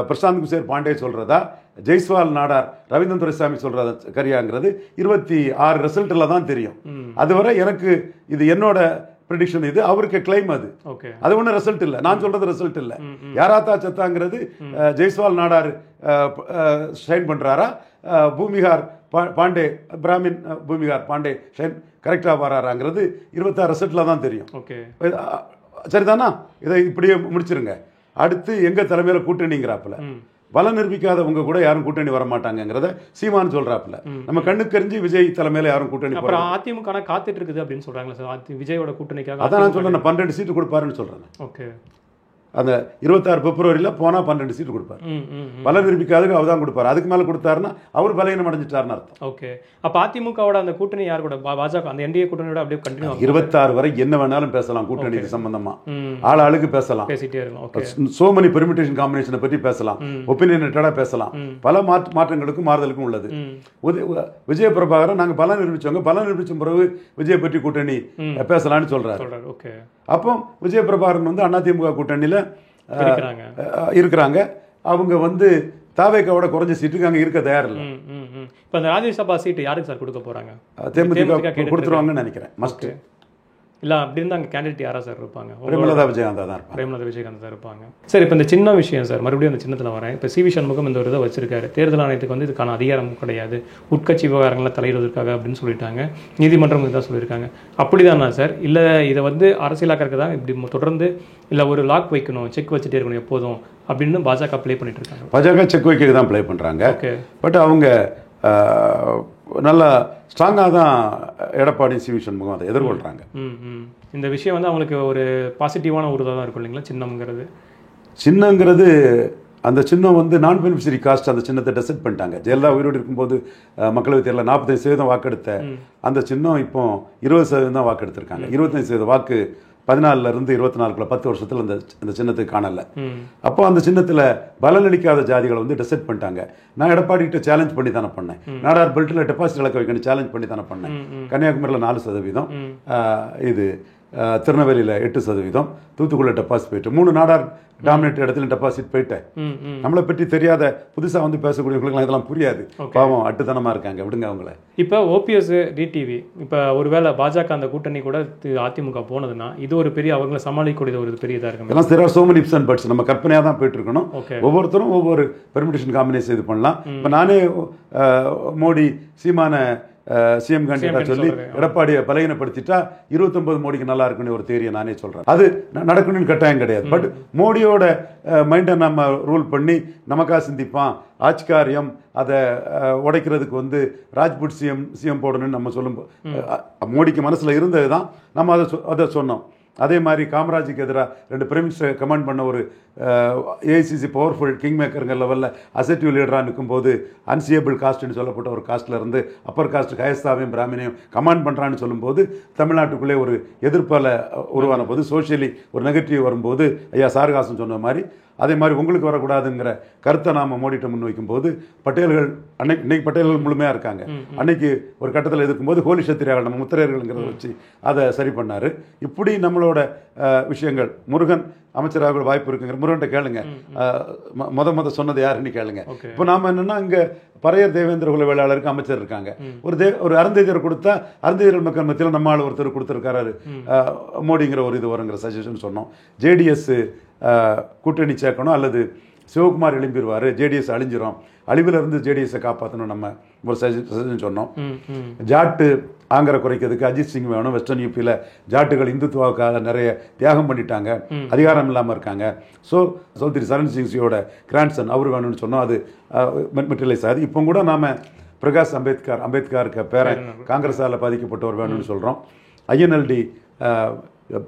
பிரசாந்த் கிஷோர் பாண்டே சொல்றதா, ஜெய்ஸ்வால் நாடார் ரவீந்திரன் துரைசாமி சொல்றதா கரியாங்கிறது 26 ரிசல்ட்ல தான் தெரியும். அதுவரை எனக்கு இது என்னோட ப்ரெடிக்ஷன், இது அவருக்கு கிளைம். அது ஒன்றும் ரிசல்ட் இல்லை, நான் சொல்றது ரிசல்ட் இல்லை. யாராத்தா சத்தாங்கிறது ஜெய்ஸ்வால் நாடார் ஷைன் பண்றாரா, பூமிகார் பாண்டே பிராமின் பூமிகார் பாண்டே ஷைன் கரெக்டா வராராங்கிறது 26 ரிசல்ட்ல தான் தெரியும். சரிதானா? இதை இப்படியே முடிச்சிருங்க. அடுத்து எங்க தலைமையில கூட்டணிங்கிறாப்புல பல நிரூபிக்காதவங்க கூட யாரும் கூட்டணி வர மாட்டாங்கிறத சீமான் சொல்றாப்புல. நம்ம கண்ணுக்கு தெரிஞ்சு விஜய் தலைமையில யாரும் கூட்டணி. அப்புறம் அதிமுக காத்துட்டு இருக்குது அப்படின்னு சொல்றாங்களா சார் விஜயோட கூட்டணிக்காக? அதான் நான் சொல்றேன், 12 சீட்டு கொடுப்பாருன்னு சொல்றேன். ஓகே, அந்த 26 பிப்ரவரியில போனா 12 சீட்டு கொடுப்பாரு. பல நிரூபிக்காதவங்க அவர் தான் கொடுப்பாரு. அதுக்கு மேல கொடுத்தாருன்னா அவர் பலகீனம் அடைஞ்சிட்டாருன்னு அர்த்தம். ஓகே, அப்ப அதிமுகவோட அந்த கூட்டணி யார் கூட? பாஜக அந்த என்டிஏ கூட்டணியோட அப்படியே கண்டினியூ 26 வரை என்ன வேணாலும் பேசலாம். கூட்டணி சம்பந்தமா ஆளுக்கு பேசலாம், பேசிட்டே இருக்கலாம். சோ மெனி பெர்மிட்டேஷன் காம்பினேஷனை பற்றி பேசலாம், ஒப்பீனியனேட்டடா பேசலாம். பல மாற்றங்களுக்கும் மாறுதலுக்கும் உள்ளது. விஜய பிரபாகரன் நாங்க பல நிரூபிச்சவங்க, பல நிரூபிச்ச பிறகு விஜய் பற்றி கூட்டணி பேசலாம்னு சொல்றாரு. அப்போ விஜய பிரபாகரன் வந்து அதிமுக கூட்டணியில இருக்கிறாங்க. அவங்க வந்து தாவேக்காவோட குறைஞ்ச சீட்டுக்கு அங்க இருக்க தயாரில்லை. இப்ப அந்த ராஜ்யசபா சீட்டு யாருக்கு சார் கொடுக்க போறாங்க? தேமுதிக கொடுத்துருவாங்கன்னு நினைக்கிறேன். மஸ்ட் இல்லை அப்படி இருந்தால் அங்கே கேண்டிடேட் யாராக சார் இருப்பாங்க? பிரேமலதா விஜயகாந்தா தான் இருப்பாங்க. பிரேமலதா விஜயகாந்த் தான் இருப்பாங்க. சார் இப்போ இந்த சின்ன விஷயம் சார், மறுபடியும் அந்த சின்னத்தில் வரேன். இப்போ சி.வி. சண்முகம் இந்த ஒரு இதை வச்சிருக்காரு. தேர்தல் ஆணையத்துக்கு வந்து இதுக்கான அதிகாரம் கிடையாது, உட்கட்சி விவகாரங்களை தலையிடுவதற்காக அப்படின்னு சொல்லிட்டாங்க. நீதிமன்றம் இதான் சொல்லியிருக்காங்க. அப்படிதானா சார்? இல்லை இதை வந்து அரசியலாக்கிறதுக்கு தான் இப்படி தொடர்ந்து, இல்லை ஒரு லாக் வைக்கணும், செக் வச்சுட்டே இருக்கணும் எப்போதும் அப்படின்னு பாஜக ப்ளே பண்ணிட்டு இருக்காங்க? பாஜக செக் வைக்க தான் ப்ளே பண்ணுறாங்க. ஓகே. பட் அவங்க நல்லா ஸ்ட்ராங்காக தான் எடப்பாடி சி.வி. சண்முகம் அதை எதிர்கொள்கிறாங்க. இந்த விஷயம் வந்து அவங்களுக்கு ஒரு பாசிட்டிவான ஒரு இதாக தான் இருக்கும் இல்லைங்களா? சின்னங்கிறது அந்த சின்னம் வந்து நான் பெனிஃபிஷரி காஸ்ட், அந்த சின்னத்தை டெசைட் பண்ணிட்டாங்க. ஜெயலலிதா உயிரோடு இருக்கும்போது மக்களவைத் தேர்தலில் 45% வாக்கெடுத்த அந்த சின்னம் இப்போ 20% தான் வாக்கெடுத்திருக்காங்க. 25% வாக்கு 14லேருந்து 24 10 வருஷத்தில் அந்த சின்னத்துக்கு காணலை. அப்போ அந்த சின்னத்தில் பலனளிக்காத ஜாதிகளை வந்து டிசைட் பண்ணிட்டாங்க. நான் எடப்பாடி கிட்ட சேலஞ்ச் பண்ணி தானே பண்ணேன். நாடார் பெல்ட்டில் டெபாசிட் இழக்க வைக்கணும் சேலஞ்ச் பண்ணி தானே பண்ணேன். கன்னியாகுமரியில் 4%, இது திருநெல்வேலியில் 8%, தூத்துக்குடியில் டெபாசிட் போயிட்டு 3 நாடார் டாமினேட் இடத்துல டெபாசிட் போயிட்டேன். நம்மளை பற்றி தெரியாத புதுசாக வந்து பேசக்கூடியவங்களுக்கு இதெல்லாம் புரியாது. பாவம் அட்டுத்தனமாக இருக்காங்க, விடுங்க அவங்கள. இப்போ ஓபிஎஸ் டிடிவி இப்போ ஒருவேளை பாஜக அந்த கூட்டணி கூட அதிமுக போனதுன்னா இது ஒரு பெரிய அவங்களை சமாளிக்கக்கூடிய ஒரு பெரிய இதாக இருக்கும். இதெல்லாம் there are so many ifs and buts. நம்ம கற்பனையாக தான் போயிட்டு இருக்கணும். ஒவ்வொருத்தரும் ஒவ்வொரு பெர்மிட்டேஷன் காம்பினேஷன் இது பண்ணலாம். இப்போ நானே மோடி சீமான சிஎம் கேண்டிடேட் சொல்லி எடப்பாடியை பலகீனப்படுத்திட்டா 29 மோடிக்கு நல்லா இருக்குன்னு ஒரு தேரியை நானே சொல்றேன். அது நடக்கணும்னு கட்டாயம் கிடையாது. பட் மோடியோட மைண்டை நம்ம ரூல் பண்ணி நமக்கா சிந்திப்பான், ஆட்சிக்காரியம் அதை உடைக்கிறதுக்கு வந்து ராஜ்புட் சிஎம் போடணும்னு நம்ம சொல்லும் மோடிக்கு மனசுல இருந்தது தான் நம்ம அதை சொன்னோம். அதே மாதிரி காமராஜுக்கு எதிராக 2 பிரைம் மினிஸ்டர் கமாண்ட் பண்ண ஒரு ஏஐசிசி பவர்ஃபுல் கிங் மேக்கருங்கிற லெவலில் அசெட்டிவ் லீடராக நிற்கும்போது அன்சியபிள் காஸ்ட்னு சொல்லப்பட்ட ஒரு காஸ்ட்டில் இருந்து அப்பர் காஸ்ட் கயஸ்தாவையும் பிராமினையும் கமாண்ட் பண்ணுறான்னு சொல்லும்போது தமிழ்நாட்டுக்குள்ளே ஒரு எதிர்ப்பால் உருவான போது சோஷியலி ஒரு நெகட்டிவ் வரும்போது ஐயா சாரகாசன் சொன்ன மாதிரி அதே மாதிரி உங்களுக்கு வரக்கூடாதுங்கிற கருத்தை நாம் மோடிட்ட முன் வைக்கும்போது பட்டேல்கள் இன்னைக்கு பட்டேல்கள் முழுமையாக இருக்காங்க. அன்னைக்கு ஒரு கட்டத்தில் இருக்கும்போது ஹோலி சத்திரியார்கள் நம்ம முத்திரையர்கள்ங்கிறத வச்சு அதை சரி பண்ணார். இப்படி நம்மளோட விஷயங்கள் முருகன் அமைச்சராக வாய்ப்பு இருக்குங்கிற முருகன்ட்ட கேளுங்க. முத சொன்னது யாருன்னு கேளுங்க. இப்போ நாம என்னன்னா இங்கே பறையர் தேவேந்திர குல வேளாளருக்கு அமைச்சர் இருக்காங்க. ஒரு அருந்ததியர் கொடுத்தா அருந்ததியர் மக்கள் மத்தியில் நம்ம ஆள் ஒருத்தர் கொடுத்துருக்காரு மோடிங்கிற ஒரு இது வருங்கிற சஜஷன் சொன்னோம். ஜேடிஎஸ் கூட்டணி சேர்க்கணும் அல்லது சிவகுமார் எழும்பிடுவார், ஜேடிஎஸ் அழிஞ்சிரும், அழிவிலிருந்து ஜேடிஎஸை காப்பாற்றணும் நம்ம ஒரு சஜஷன் சொன்னோம். ஜாட்டு ஆங்கரை குறைக்கிறதுக்கு அஜித் சிங் வேணும். வெஸ்டர்ன் யூபியில் ஜாட்டுகள் இந்துத்துவாவுக்காக நிறைய தியாகம் பண்ணிட்டாங்க, அதிகாரம் இல்லாமல் இருக்காங்க. ஸோ சௌத்ரி சரண் சிங்ஸியோட கிராண்ட்சன் அவர் வேணும்னு சொன்னோம். அது மெட்டீரியலைஸ் ஆகுது. இப்போ கூட நாம் பிரகாஷ் அம்பேத்கருக்கு பேரன் காங்கிரஸால் பாதிக்கப்பட்டவர் வேணும்னு சொல்கிறோம். ஐஎன்எல்டி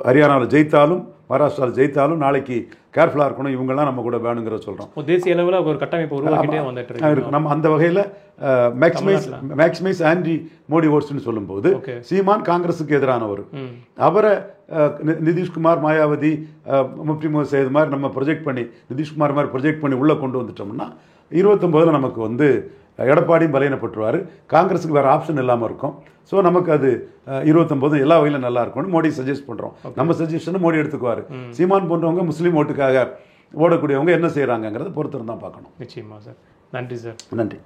ஹரியானாவில் ஜெயித்தாலும் மகாராஷ்டிராவில் ஜெயித்தாலும் நாளைக்கு கேர்ஃபுல்லாக இருக்கணும், இவங்கெல்லாம் நம்ம கூட வேணுங்கிற சொல்கிறோம். தேசிய அளவில் ஒரு கட்டமைப்பு உருவாக்கிட்டே வந்துட்டு இருக்கு. நம்ம அந்த வகையில் மேக்ஸிமைஸ் ஆன்டி மோடி ஓட்ஸ்ன்னு சொல்லும்போது சீமான் காங்கிரஸுக்கு எதிரானவர். அவரை நிதிஷ்குமார் மாயாவதி முப்தி முகமது சையத் மாதிரி நம்ம ப்ரொஜெக்ட் பண்ணி நிதிஷ்குமார் மாதிரி ப்ரொஜெக்ட் பண்ணி உள்ளே கொண்டு வந்துட்டோம்னா 29 நமக்கு வந்து எடப்பாடியும் பலையினப்பட்டுருவார். காங்கிரஸுக்கு வேறு ஆப்ஷன் இல்லாமல் இருக்கும். ஸோ நமக்கு அது 29 எல்லா வகையிலும் நல்லா இருக்கும்னு மோடி சஜஸ்ட் பண்ணுறோம். நம்ம சஜஷனை மோடி எடுத்துக்குவார். சீமான் போன்றவங்க முஸ்லீம் ஓட்டுக்காக ஓடக்கூடியவங்க என்ன செய்கிறாங்கிறத பொறுத்திருந்து தான் பார்க்கணும். நிச்சயமா சார். நன்றி சார். நன்றி.